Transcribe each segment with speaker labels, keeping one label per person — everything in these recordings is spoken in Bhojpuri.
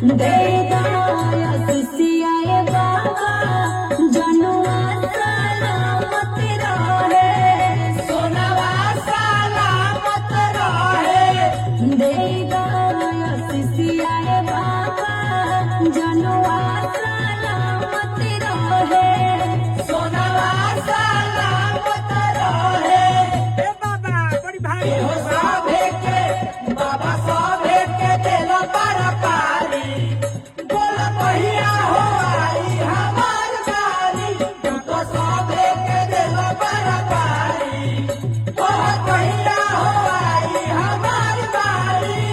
Speaker 1: देदाया सिसियाए बाबा जनुआ सलामत रहे
Speaker 2: सोनवा सलामत रहे
Speaker 1: देदाया सिसियाए बाबा जनुआ सलामत रहे
Speaker 2: सोनवा सलामत रहे
Speaker 3: ए बाबा बड़ी भारी
Speaker 2: हो साभे के बाबा साभे के दिल पर पारी बोल पहिया हो आई हमार गारी तू तो साभे के दिल पर पारी बोल पहिया हो आई हमार गारी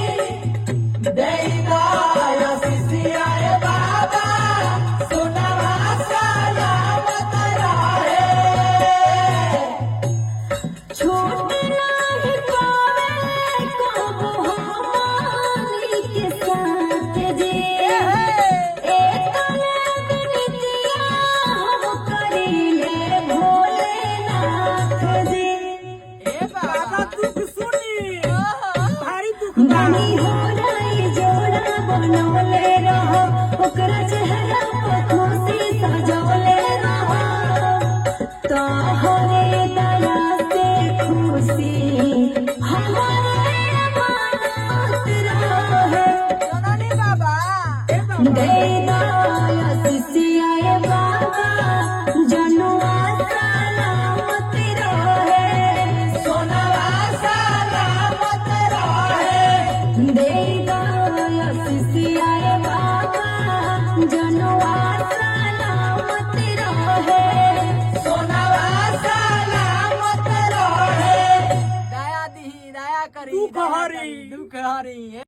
Speaker 2: देदाया सिसियाए बाबा सोनवा सलामत रहे
Speaker 1: छोट नाही पावे कबो हमारी के साथ जे एकले बिनतिया हम करीले भोलेनाथ जी
Speaker 3: ए बाबा दुख सुनी भारी दुख
Speaker 1: बानी हो रही जोड़ा बनौले रहो ओकरा चेहरा पर खुशी सजौले रहो तोहरे दया से खुशी हमारे मानत रहे
Speaker 2: जननी बाबा
Speaker 1: देदाया सिसियाए बाबा जनुआ सलामत रहे
Speaker 2: सोनवा सलामत रहे
Speaker 1: देदाया सिसियाए बाबा जनुआ सलामत रहे
Speaker 2: सोनवा सलामत रहे दया दी दया करी
Speaker 3: दुख हरी
Speaker 2: दुख हरी